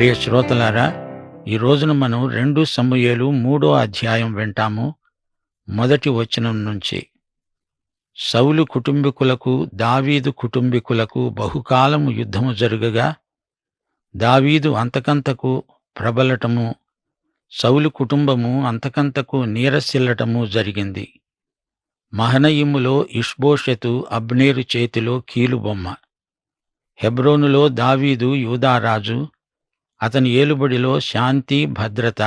ప్రియ శ్రోతలారా, ఈ రోజున మనం 2 సమూయేలు 3వ అధ్యాయం వింటాము. మొదటి వచనం నుంచి. సౌలు కుటుంబీకులకు దావీదు కుటుంబీకులకు బహుకాలము యుద్ధము జరుగగా, దావీదు అంతకంతకు ప్రబలటము, సౌలు కుటుంబము అంతకంతకు నీరసిల్లటము జరిగింది. మహనయీములో ఇష్బోషెతు అబ్నేరు చేతిలో కీలుబొమ్మ. హెబ్రోనులో దావీదు యూదారాజు, అతని ఏలుబడిలో శాంతి భద్రత.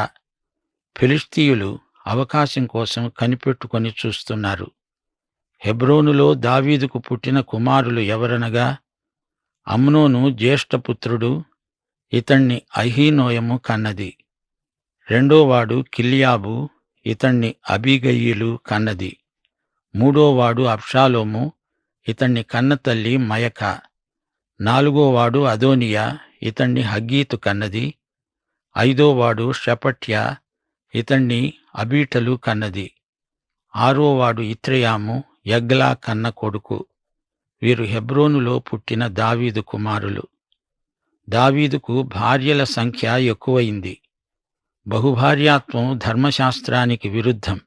ఫిలిష్తీయులు అవకాశం కోసం కనిపెట్టుకొని చూస్తున్నారు. హెబ్రోనులో దావీదుకు పుట్టిన కుమారులు ఎవరనగా, అమ్నోను జ్యేష్ఠపుత్రుడు, ఇతణ్ణి అహీనోయము కన్నది. రెండోవాడు కిల్యాబు, ఇతణ్ణి అబీగయీలు కన్నది. మూడోవాడు అబ్షాలోము, ఇతణ్ణి కన్నతల్లి మయక. నాలుగోవాడు అదోనియా, ఇతణ్ణి హగ్గీతు కన్నది. ఐదోవాడు షపట్య, ఇతణ్ణి అబీటలు కన్నది. ఆరోవాడు ఇత్రెయాము, యగ్లా కన్న కొడుకు. వీరు హెబ్రోనులో పుట్టిన దావీదు కుమారులు. దావీదుకు భార్యల సంఖ్య ఎక్కువయింది. బహుభార్యాత్వం ధర్మశాస్త్రానికి విరుద్ధం.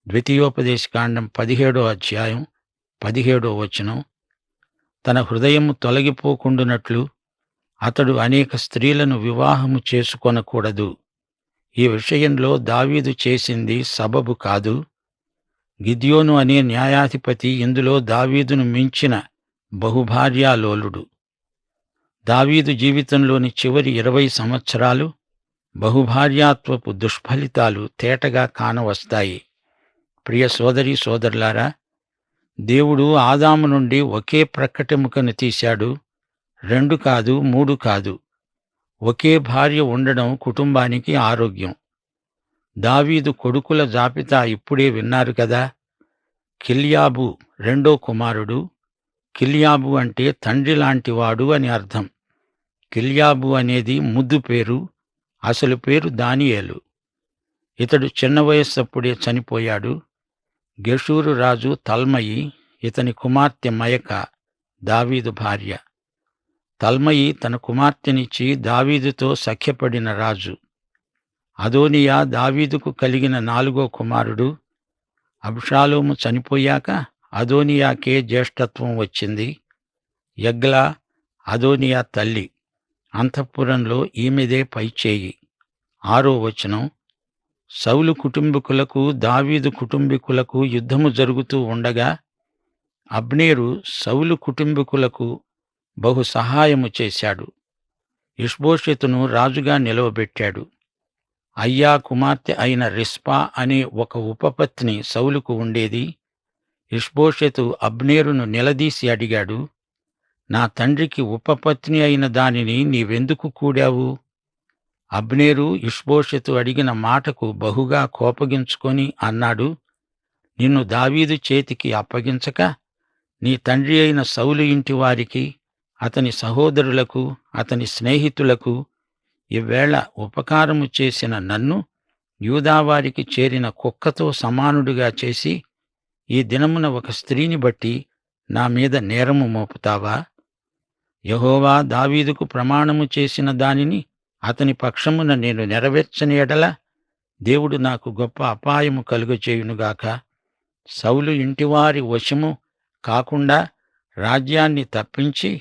ద్వితీయోపదేశకాండం 17వ అధ్యాయం 17వ వచనం. తన హృదయము తొలగిపోకుండునట్లు అతడు అనేక స్త్రీలను వివాహము చేసుకొనకూడదు. ఈ విషయంలో దావీదు చేసింది సబబు కాదు. గిద్యోను అనే న్యాయాధిపతి ఇందులో దావీదును మించిన బహుభార్యాలోలుడు. దావీదు జీవితంలోని చివరి 20 సంవత్సరాలు బహుభార్యాత్వపు దుష్ఫలితాలు తేటగా కానవస్తాయి. ప్రియ సోదరీ సోదరులారా, దేవుడు ఆదాము నుండి ఒకే ప్రక్కటెముకను తీశాడు. 2 కాదు, 3 కాదు. ఒకే భార్య ఉండడం కుటుంబానికి ఆరోగ్యం. దావీదు కొడుకుల జాబితా ఇప్పుడే విన్నారు కదా. కిల్యాబు రెండో కుమారుడు. కిల్యాబు అంటే తండ్రి లాంటివాడు అని అర్థం. కిల్యాబు అనేది ముద్దు పేరు. అసలు పేరు దానియేలు. ఇతడు చిన్న వయస్సప్పుడే చనిపోయాడు. గెషూరు రాజు తల్మయి, ఇతని కుమార్తె మయక దావీదు భార్య. తల్మయి తన కుమార్తెనిచ్చి దావీదుతో సఖ్యపడిన రాజు. అదోనియా దావీదుకు కలిగిన 4గో కుమారుడు. అబ్షాలోము చనిపోయాక అదోనియాకే జ్యేష్ఠత్వం వచ్చింది. యగ్లా అదోనియా తల్లి. అంతఃపురంలో ఈమెదే పైచేయి. 6వ వచనం. సౌలు కుటుంబీకులకు దావీదు కుటుంబీకులకు యుద్ధము జరుగుతూ ఉండగా, అబ్నేరు సౌలు కుటుంబీకులకు బహు సహాయము చేశాడు. ఇష్బోషెతును రాజుగా నిలవబెట్టాడు. అయ్యా కుమార్తె అయిన రిస్పా అనే ఒక ఉపపత్ని సౌలుకు ఉండేది. ఇష్బోషెతు అబ్నేరును నిలదీసి అడిగాడు, నా తండ్రికి ఉపపత్ని అయిన దానిని నీవెందుకు కూడావు? అబ్నేరు ఇష్బోషెతు అడిగిన మాటకు బహుగా కోపగించుకొని అన్నాడు, నిన్ను దావీదు చేతికి అప్పగించక నీ తండ్రి అయిన సౌలు ఇంటి వారికి, అతని సహోదరులకు, అతని స్నేహితులకు ఈవేళ ఉపకారము చేసిన నన్ను యూదావారికి చేరిన కుక్కతో సమానుడిగా చేసి ఈ దినమున ఒక స్త్రీని బట్టి నా మీద నేరము మోపుతావా? యెహోవా దావీదుకు ప్రమాణము చేసిన దానిని అతని పక్షమున నేను నెరవేర్చని ఎడల దేవుడు నాకు గొప్ప అపాయము కలుగచేయునుగాక. సౌలు ఇంటివారి వశము కాకుండా రాజ్యాన్ని తప్పించి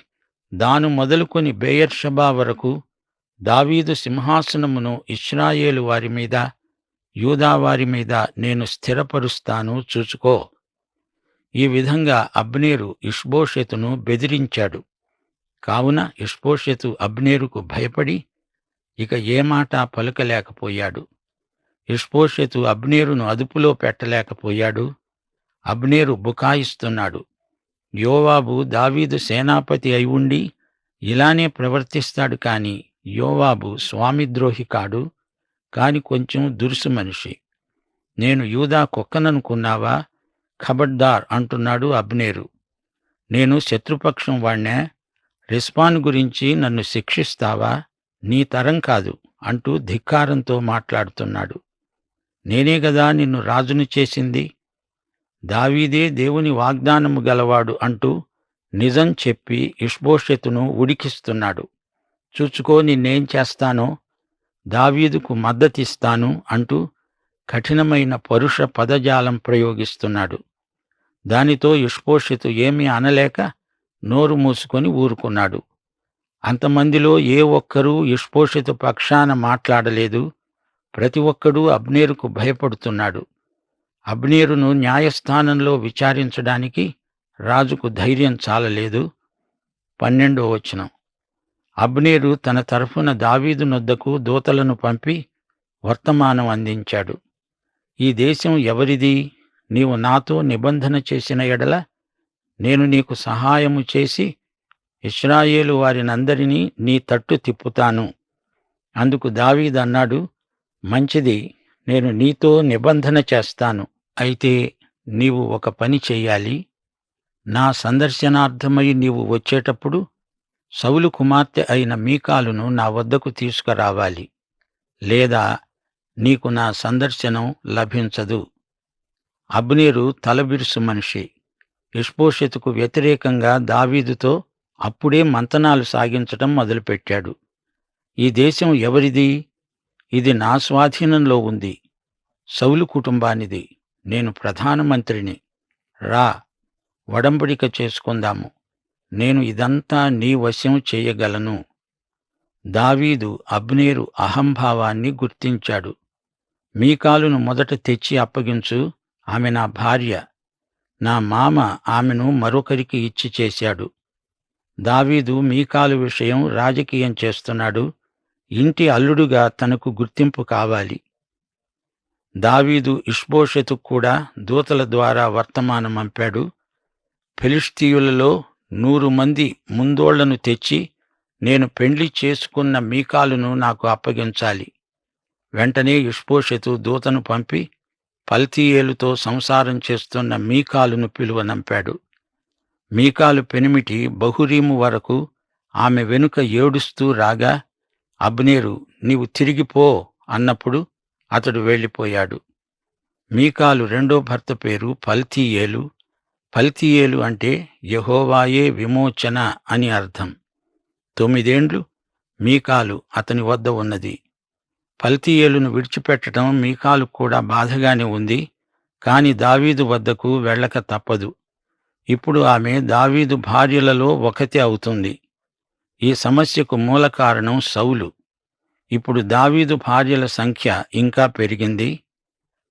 దాను మొదలుకొని బెయేర్షెబా వరకు దావీదు సింహాసనమును ఇశ్రాయేలు వారి మీద, యూదావారి మీద నేను స్థిరపరుస్తాను, చూచుకో. ఈ విధంగా అబ్నేరు ఇష్బోషెతును బెదిరించాడు. కావున ఇష్బోషెతు అబ్నేరుకు భయపడి ఇక ఏ మాట పలుకలేకపోయాడు. ఇష్బోషెతు అబ్నేరును అదుపులో పెట్టలేకపోయాడు. అబ్నేరు బుకాయిస్తున్నాడు. యోవాబు దావీదు సేనాపతి అయి ఉండి ఇలానే ప్రవర్తిస్తాడు కాని యోవాబు స్వామిద్రోహి కాడు, కాని కొంచెం దురుసు మనిషి. నేను యూదా కుక్కననుకున్నావా? ఖబర్దార్ అంటున్నాడు అబ్నేరు. నేను శత్రుపక్షం వాణ్ణే? రిస్పాను గురించి నన్ను శిక్షిస్తావా? నీ తరం కాదు అంటూ ధిక్కారంతో మాట్లాడుతున్నాడు. నేనే గదా నిన్ను రాజును చేసింది. దావీదే దేవుని వాగ్దానము గలవాడు అంటూ నిజం చెప్పి ఇష్బోషెతును ఉడికిస్తున్నాడు. చూచుకో నిన్నేం చేస్తానో, దావీదుకు మద్దతిస్తాను అంటూ కఠినమైన పరుష పదజాలం ప్రయోగిస్తున్నాడు. దానితో ఇష్బోషెతు ఏమీ అనలేక నోరు మూసుకొని ఊరుకున్నాడు. అంతమందిలో ఏ ఒక్కరూ ఇష్బోషెతు పక్షాన మాట్లాడలేదు. ప్రతి ఒక్కడూ అబ్నేరుకు భయపడుతున్నాడు. అబ్నేరును న్యాయస్థానంలో విచారించడానికి రాజుకు ధైర్యం చాలలేదు. 12వ వచనం. అబ్నేరు తన తరఫున దావీదు నొద్దకు దూతలను పంపి వర్తమానం అందించాడు. ఈ దేశం ఎవరిది? నీవు నాతో నిబంధన చేసిన ఎడల నేను నీకు సహాయము చేసి ఇశ్రాయేలు వారినందరినీ నీ తట్టు తిప్పుతాను. అందుకు దావీదు అన్నాడు, మంచిది, నేను నీతో నిబంధన చేస్తాను. అయితే నీవు ఒక పని చెయ్యాలి. నా సందర్శనార్థమై నీవు వచ్చేటప్పుడు సౌలు కుమార్తె అయిన మీకాలును నా వద్దకు తీసుకురావాలి, లేదా నీకు నా సందర్శనం లభించదు. అబ్నేరు తలబిరుసు మనిషి. ఇష్బోషెతుకు వ్యతిరేకంగా దావీదుతో అప్పుడే మంతనాలు సాగించటం మొదలుపెట్టాడు. ఈ దేశం ఎవరిది? ఇది నా స్వాధీనంలో ఉంది. సౌలు కుటుంబానిది. నేను ప్రధానమంత్రిని. రా, ఒడంబడిక చేసుకుందాము. నేను ఇదంతా నీ వశం చెయ్యగలను. దావీదు అబ్నేరు అహంభావాన్ని గుర్తించాడు. మీకాలును మొదట తెచ్చి అప్పగించు, ఆమె నా భార్య. నా మామ ఆమెను మరొకరికి ఇచ్చి చేశాడు. దావీదు మీకాలు విషయం రాజకీయం చేస్తున్నాడు. ఇంటి అల్లుడుగా తనకు గుర్తింపు కావాలి. దావీదు ఇష్బోషెతుకు కూడా దూతల ద్వారా వర్తమానం పంపాడు. ఫిలిష్తీయులలో 100 మంది ముందోళ్లను తెచ్చి నేను పెండ్లి చేసుకున్న మీకాలును నాకు అప్పగించాలి. వెంటనే ఇష్బోషెతు దూతను పంపి పల్తీయేలుతో సంసారం చేస్తున్న మీకాలును పిలువనంపాడు. మీకాలు పెనిమిటి బహురీము వరకు ఆమె వెనుక ఏడుస్తూ రాగా అబ్నేరు నీవు తిరిగిపో అన్నప్పుడు అతడు వెళ్ళిపోయాడు. మీకాలు రెండో భర్త పేరు పల్తీయేలు. పల్తీయేలు అంటే యెహోవాయే విమోచన అని అర్థం. 9 ఏండ్లు మీకాలు అతని వద్ద ఉన్నది. పల్తీయేలును విడిచిపెట్టడం మీకాలు కూడా బాధగానే ఉంది. కాని దావీదు వద్దకు వెళ్ళక తప్పదు. ఇప్పుడు ఆమె దావీదు భార్యలలో ఒకతే అవుతుంది. ఈ సమస్యకు మూల కారణం సౌలు. ఇప్పుడు దావీదు భార్యల సంఖ్య ఇంకా పెరిగింది.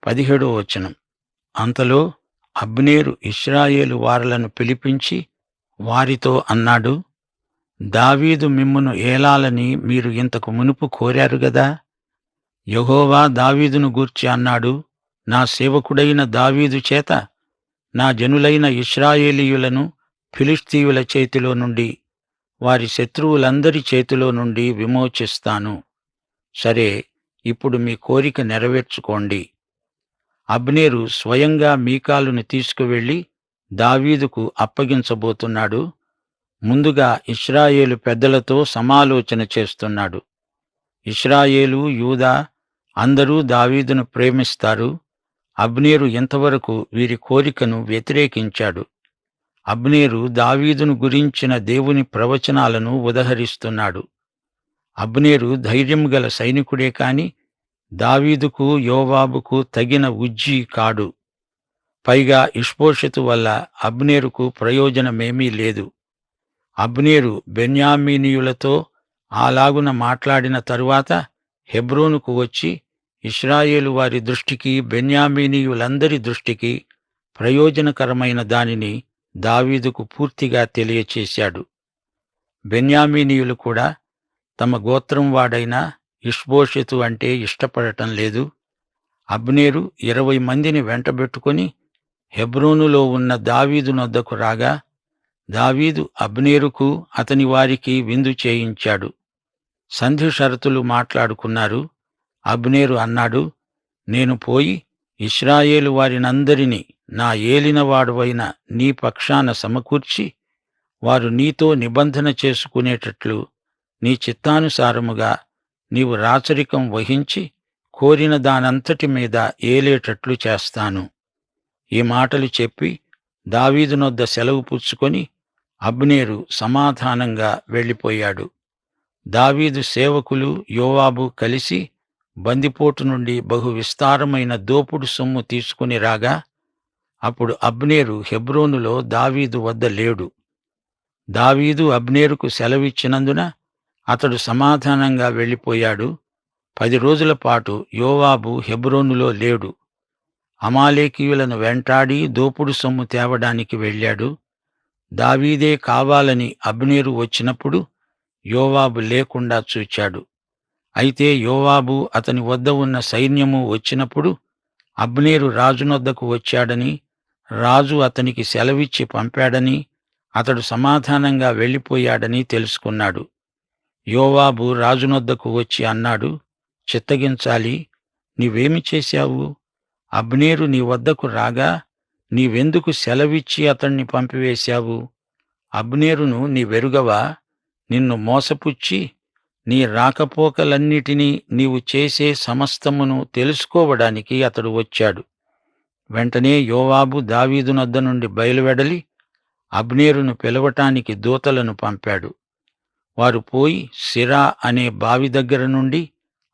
17వ వచనం. అంతలో అబ్నేరు ఇశ్రాయేలు వారలను పిలిపించి వారితో అన్నాడు, దావీదు మిమ్మును ఏలాలని మీరు ఇంతకు మునుపు కోరారు గదా. యెహోవా దావీదును గూర్చి అన్నాడు, నా సేవకుడైన దావీదు చేత నా జనులైన ఇశ్రాయేలీయులను ఫిలిష్తీయుల చేతిలో నుండి, వారి శత్రువులందరి చేతిలో నుండి విమోచిస్తాను. సరే, ఇప్పుడు మీ కోరిక నెరవేర్చుకోండి. అబ్నేరు స్వయంగా మీకాలును తీసుకువెళ్లి దావీదుకు అప్పగించబోతున్నాడు. ముందుగా ఇశ్రాయేలు పెద్దలతో సమాలోచన చేస్తున్నాడు. ఇశ్రాయేలు, యూదా అందరూ దావీదును ప్రేమిస్తారు. అబ్నేరు ఇంతవరకు వీరి కోరికను వ్యతిరేకించాడు. అబ్నేరు దావీదును గురించిన దేవుని ప్రవచనాలను ఉదహరిస్తున్నాడు. అబ్నేరు ధైర్యం గల సైనికుడే కాని దావీదుకు, యోవాబుకు తగిన ఉజ్జీ కాడు. పైగా ఇష్బోషెతు వల్ల అబ్నేరుకు ప్రయోజనమేమీ లేదు. అబ్నేరు బెన్యామీనీయులతో అలాగున మాట్లాడిన తరువాత హెబ్రోనుకు వచ్చి ఇశ్రాయేలు వారి దృష్టికి, బెన్యామీనీయులందరి దృష్టికి ప్రయోజనకరమైన దానిని దావీదుకు పూర్తిగా తెలియచేశాడు. బెన్యామీనీయులు కూడా తమ గోత్రం వాడైన ఇష్బోషెతు అంటే ఇష్టపడటం లేదు. అబ్నేరు 20 మందిని వెంటబెట్టుకుని హెబ్రోనులో ఉన్న దావీదు నొద్దకు రాగా దావీదు అబ్నేరుకు అతని వారికి విందు చేయించాడు. సంధి షరతులు మాట్లాడుకున్నారు. అబ్నేరు అన్నాడు, నేను పోయి ఇశ్రాయేలు వారినందరినీ నా ఏలినవాడువైన నీ పక్షాన సమకూర్చి వారు నీతో నిబంధన చేసుకునేటట్లు నీ చిత్తానుసారముగా నీవు రాచరికం వహించి కోరిన దానంతటి మీద ఏలేటట్లు చేస్తాను. ఈ మాటలు చెప్పి దావీదు నొద్ద సెలవు పుచ్చుకొని అబ్నేరు సమాధానంగా వెళ్ళిపోయాడు. దావీదు సేవకులు యోవాబు కలిసి బందిపోటు నుండి బహు విస్తారమైన దోపుడు సొమ్ము తీసుకుని రాగా, అప్పుడు అబ్నేరు హెబ్రోనులో దావీదు వద్ద లేడు. దావీదు అబ్నేరుకు సెలవిచ్చినందున అతడు సమాధానంగా వెళ్ళిపోయాడు. 10 రోజుల పాటు యోవాబు హెబ్రోనులో లేడు. అమాలేకీయులను వెంటాడి దోపుడు సొమ్ము తేవడానికి వెళ్ళాడు. దావీదే కావాలని అబ్నేరు వచ్చినప్పుడు యోవాబు లేకుండా చూచాడు. అయితే యోవాబు అతని వద్ద ఉన్న సైన్యము వచ్చినప్పుడు అబ్నేరు రాజునొద్దకు వచ్చాడని, రాజు అతనికి సెలవిచ్చి పంపాడని, అతడు సమాధానంగా వెళ్ళిపోయాడని తెలుసుకున్నాడు. యోవాబు రాజునొద్దకు వచ్చి అన్నాడు, చిత్తగించాలి, నీవేమి చేశావు? అబ్నేరు నీ వద్దకు రాగా నీవెందుకు సెలవిచ్చి అతణ్ణి పంపివేశావు? అబ్నేరును నీవెరుగవా? నిన్ను మోసపుచ్చి నీ రాకపోకలన్నిటినీ నీవు చేసే సమస్తమును తెలుసుకోవడానికి అతడు వచ్చాడు. వెంటనే యోవాబు దావీదునొద్ద నుండి బయలువెడలి అబ్నేరును పిలవటానికి దూతలను పంపాడు. వారు పోయి సిరా అనే బావి దగ్గర నుండి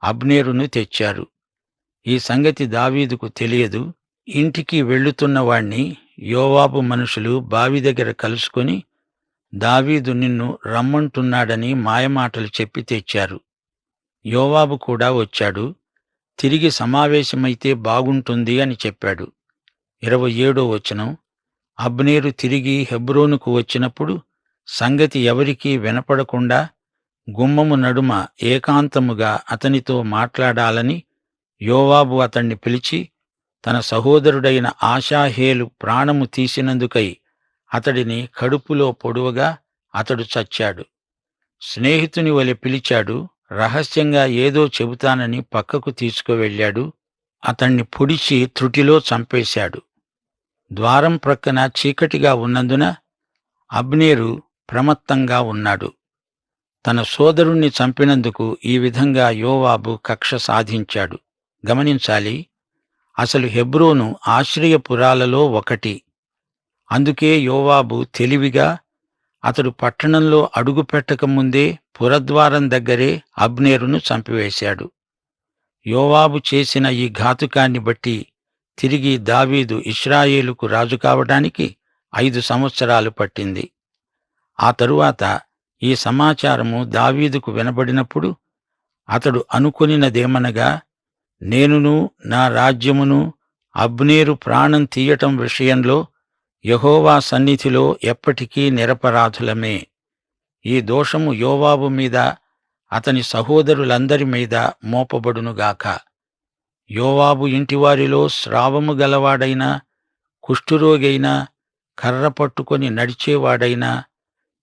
అబ్నేరును తెచ్చారు. ఈ సంగతి దావీదుకు తెలియదు. ఇంటికి వెళ్ళుతున్న వాణ్ణి యోవాబు మనుషులు బావి దగ్గర కలుసుకొని, దావీదు నిన్ను రమ్మంటున్నాడని మాయమాటలు చెప్పి తెచ్చారు. యోవాబు కూడా వచ్చాడు. తిరిగి సమావేశమైతే బాగుంటుంది అని చెప్పాడు. 27వ వచనం. అబ్నేరు తిరిగి హెబ్రోనుకు వచ్చినప్పుడు సంగతి ఎవరికీ వినపడకుండా గుమ్మము నడుమ ఏకాంతముగా అతనితో మాట్లాడాలని యోవాబు అతణ్ణి పిలిచి, తన సహోదరుడైన ఆషాహేలు ప్రాణము తీసినందుకై అతడిని కడుపులో పొడువగా అతడు చచ్చాడు. స్నేహితుని వలె పిలిచాడు. రహస్యంగా ఏదో చెబుతానని పక్కకు తీసుకువెళ్ళాడు. అతణ్ణి పొడిచి త్రుటిలో చంపేశాడు. ద్వారం ప్రక్కన చీకటిగా ఉన్నందున అబ్నేరు ప్రమత్తంగా ఉన్నాడు. తన సోదరుణ్ణి చంపినందుకు ఈ విధంగా యోవాబు కక్ష సాధించాడు. గమనించాలి, అసలు హెబ్రోను ఆశ్రయపురాలలో ఒకటి. అందుకే యోవాబు తెలివిగా అతడు పట్టణంలో అడుగుపెట్టకముందే పురద్వారం దగ్గరే అబ్నేరును చంపివేశాడు. యోవాబు చేసిన ఈ ఘాతుకాన్ని బట్టి తిరిగి దావీదు ఇశ్రాయేలుకు రాజు కావడానికి 5 సంవత్సరాలు పట్టింది. ఆ తరువాత ఈ సమాచారము దావీదుకు వినబడినప్పుడు అతడు అనుకొనినదేమనగా, నేనును నా రాజ్యమును అబ్నేరు ప్రాణం తీయటం విషయంలో యెహోవా సన్నిధిలో ఎప్పటికీ నిరపరాధులమే. ఈ దోషము యోవాబు మీద అతని సహోదరులందరి మీద మోపబడునుగాక. యోవాబు ఇంటివారిలో స్రావము గలవాడైనా, కుష్ఠురోగైనా, కర్ర పట్టుకొని నడిచేవాడైనా,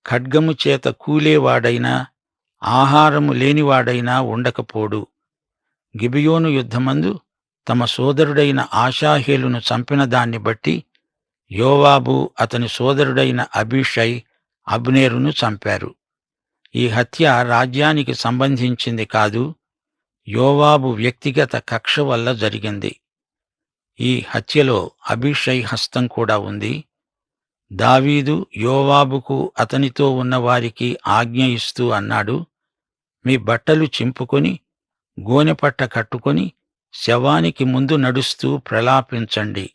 ఖడ్గము చేత కూలేవాడైనా, ఆహారము లేనివాడైనా ఉండకపోడు. గిబియోను యుద్ధమందు తమ సోదరుడైన ఆషాహేలును చంపిన దాన్ని బట్టి యోవాబు అతని సోదరుడైన అబీషై అబ్నేరును చంపారు. ఈ హత్య రాజ్యానికి సంబంధించింది కాదు, యోవాబు వ్యక్తిగత కక్ష వల్ల జరిగింది. ఈ హత్యలో అబీషై హస్తం కూడా ఉంది. దావీదు యోవాబుకు అతనితో ఉన్నవారికి ఆజ్ఞ ఇస్తూ అన్నాడు, మీ బట్టలు చింపుకొని గోనెపట్ట కట్టుకొని శవానికి ముందు నడుస్తూ ప్రలాపించండి.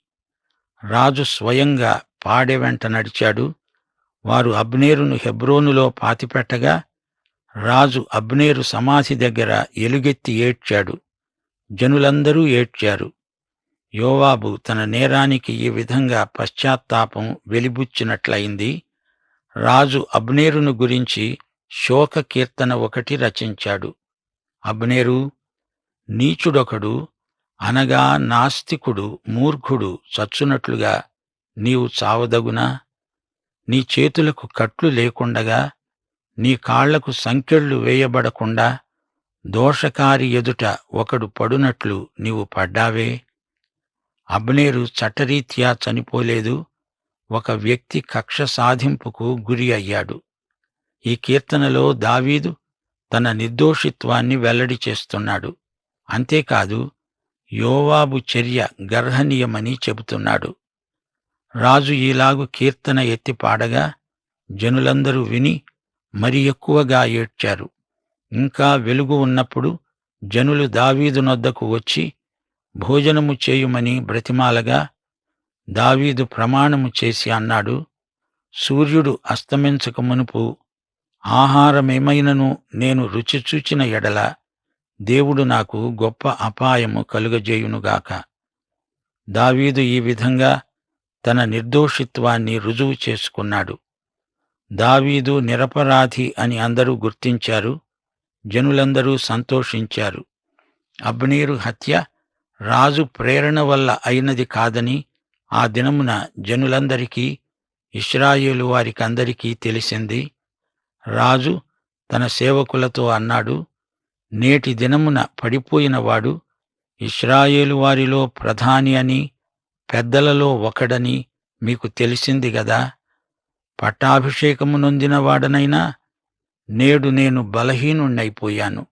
రాజు స్వయంగా పాడె వెంట నడిచాడు. వారు అబ్నేరును హెబ్రోనులో పాతిపెట్టగా రాజు అబ్నేరు సమాధి దగ్గర ఎలుగెత్తి ఏడ్చాడు. జనులందరూ ఏడ్చారు. యోవాబు తన నేరానికి ఈ విధంగా పశ్చాత్తాపం వెలిబుచ్చినట్లయింది. రాజు అబ్నేరును గురించి శోక కీర్తన ఒకటి రచించాడు. అబ్నేరు, నీచుడొకడు అనగా నాస్తికుడు, మూర్ఖుడు చచ్చునట్లుగా నీవు చావదగునా? నీ చేతులకు కట్లు లేకుండగా, నీ కాళ్లకు సంకెళ్ళు వేయబడకుండా దోషకారి ఎదుట ఒకడు పడునట్లు నీవు పడ్డావే. అబ్నేరు చట్టరీత్యా చనిపోలేదు, ఒక వ్యక్తి కక్ష సాధింపుకు గురి అయ్యాడు. ఈ కీర్తనలో దావీదు తన నిర్దోషిత్వాన్ని వెల్లడి చేస్తున్నాడు. అంతేకాదు, యోవాబు చర్య గర్హనీయమని చెబుతున్నాడు. రాజు ఈలాగు కీర్తన ఎత్తి పాడగా జనులందరూ విని మరి ఎక్కువగా ఏడ్చారు. ఇంకా వెలుగు ఉన్నప్పుడు జనులు దావీదు నొద్దకు వచ్చి భోజనము చేయుమని బ్రతిమాలగా, దావీదు ప్రమాణము చేసి అన్నాడు, సూర్యుడు అస్తమించక మునుపు ఆహారమేమైనను నేను రుచి చూచిన ఎడల దేవుడు నాకు గొప్ప అపాయము కలుగజేయునుగాక. దావీదు ఈ విధంగా తన నిర్దోషిత్వాన్ని రుజువు చేసుకున్నాడు. దావీదు నిరపరాధి అని అందరూ గుర్తించారు. జనులందరూ సంతోషించారు. అబ్నేరు హత్య రాజు ప్రేరణ వల్ల అయినది కాదని ఆ దినమున జనులందరికీ, ఇశ్రాయేలు వారికందరికీ తెలిసింది. రాజు తన సేవకులతో అన్నాడు, నేటి దినమున పడిపోయినవాడు ఇశ్రాయేలు వారిలో ప్రధాని అని, పెద్దలలో ఒకడని మీకు తెలిసింది గదా. పట్టాభిషేకము నొందినవాడనైనా నేడు నేను బలహీనుణ్ణైపోయాను.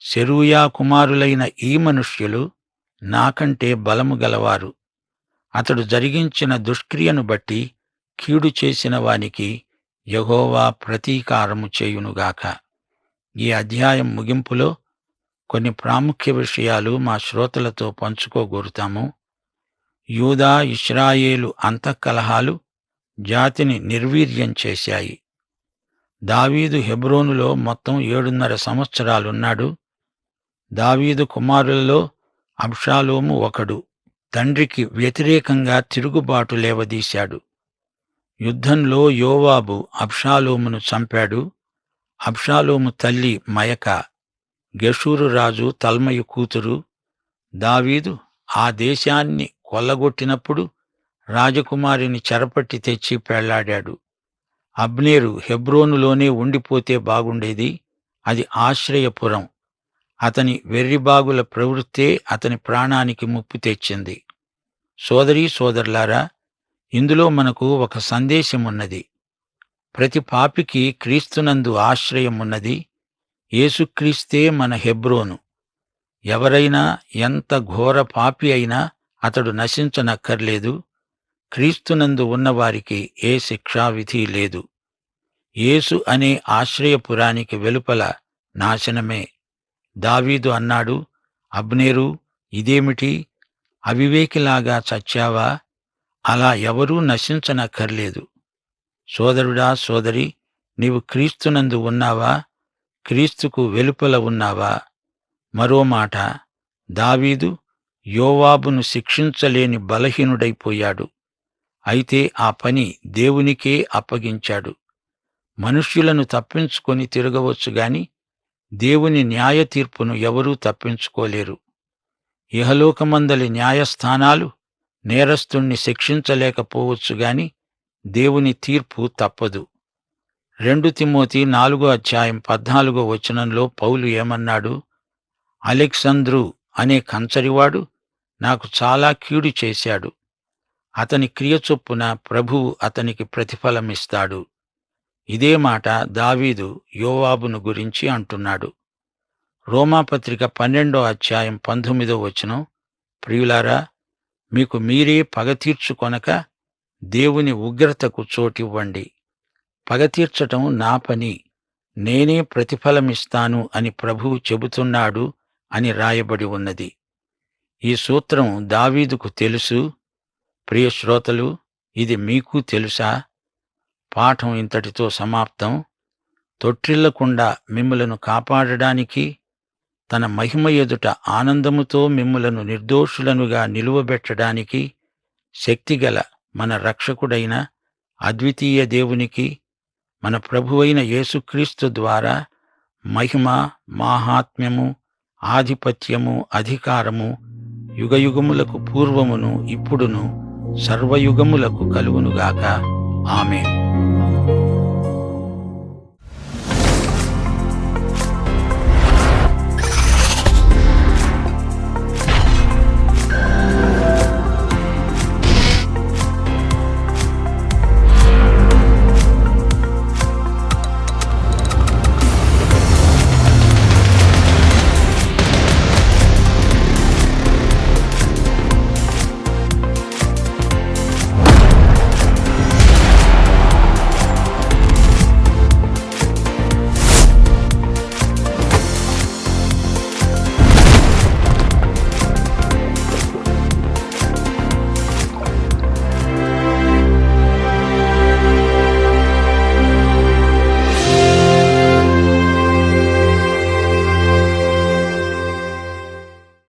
సెరూయా కుమారులైన ఈ మనుష్యులు నాకంటే బలము గలవారు. అతడు జరిగించిన దుష్క్రియను బట్టి కీడు చేసిన వానికి యెహోవా ప్రతీకారము చేయునుగాక. ఈ అధ్యాయం ముగింపులో కొన్ని ప్రాముఖ్య విషయాలు మా శ్రోతలతో పంచుకోగోరుతాము. యూదా ఇశ్రాయేలు అంతఃకలహాలు జాతిని నిర్వీర్యం చేశాయి. దావీదు హెబ్రోనులో మొత్తం 7.5 సంవత్సరాలున్నాడు. దావీదు కుమారులలో అబ్షాలోము ఒకడు. తండ్రికి వ్యతిరేకంగా తిరుగుబాటు లేవదీశాడు. యుద్ధంలో యోవాబు అబ్షాలోమును చంపాడు. అబ్షాలోము తల్లి మయక గెషూరు రాజు తల్మయి కూతురు. దావీదు ఆ దేశాన్ని కొల్లగొట్టినప్పుడు రాజకుమారిని చెరపట్టి తెచ్చి పెళ్లాడాడు. అబ్నేరు హెబ్రోనులోనే ఉండిపోతే బాగుండేది. అది ఆశ్రయపురం. అతని వెర్రిబాగుల ప్రవృత్తే అతని ప్రాణానికి ముప్పు తెచ్చింది. సోదరీ సోదరులారా, ఇందులో మనకు ఒక సందేశమున్నది. ప్రతి పాపికి క్రీస్తునందు ఆశ్రయమున్నది. యేసుక్రీస్తే మన హెబ్రోను. ఎవరైనా ఎంత ఘోర పాపి అయినా అతడు నశించనక్కర్లేదు. క్రీస్తునందు ఉన్నవారికి ఏ శిక్షావిధి లేదు. యేసు అనే ఆశ్రయపురానికి వెలుపల నాశనమే. దావీదు అన్నాడు, అబ్నేరు, ఇదేమిటి? అవివేకిలాగా చచ్చావా? అలా ఎవరూ నశించనక్కర్లేదు. సోదరుడా, సోదరి, నీవు క్రీస్తునందు ఉన్నావా? క్రీస్తుకు వెలుపల ఉన్నావా? మరో మాట, దావీదు యోవాబును శిక్షించలేని బలహీనుడైపోయాడు. అయితే ఆ పని దేవునికే అప్పగించాడు. మనుష్యులను తప్పించుకొని తిరగవచ్చుగాని దేవుని న్యాయ తీర్పును ఎవరూ తప్పించుకోలేరు. ఇహలోకమందలి న్యాయస్థానాలు నేరస్తుణ్ణి శిక్షించలేకపోవచ్చుగాని దేవుని తీర్పు తప్పదు. 2 తిమోతి 4:14 పౌలు ఏమన్నాడు? అలెగ్జంద్రు అనే కంచరివాడు నాకు చాలా కీడు చేశాడు. అతని క్రియ చొప్పున ప్రభువు అతనికి ప్రతిఫలమిస్తాడు. ఇదే మాట దావీదు యోవాబును గురించి అంటున్నాడు. రోమాపత్రిక 12:19 ప్రియులారా, మీకు మీరే పగ తీర్చుకొనక దేవుని ఉగ్రతకు చోటివ్వండి. పగ తీర్చటం నా పని, నేనే ప్రతిఫలమిస్తాను అని ప్రభువు చెబుతున్నాడు అని రాయబడి ఉన్నది. ఈ సూత్రం దావీదుకు తెలుసు. ప్రియ శ్రోతలు, ఇది మీకు తెలుసా? పాఠం ఇంతటితో సమాప్తం. తొట్టిల్లకుండా మిమ్ములను కాపాడడానికి, తన మహిమ ఎదుట ఆనందముతో మిమ్ములను నిర్దోషులనుగా నిలువబెట్టడానికి శక్తిగల మన రక్షకుడైన అద్వితీయ దేవునికి, మన ప్రభువైన యేసుక్రీస్తు ద్వారా మహిమ, మాహాత్మ్యము, ఆధిపత్యము, అధికారము యుగయుగములకు పూర్వమును ఇప్పుడును సర్వయుగములకు కలుగునుగాక. ఆమేన్.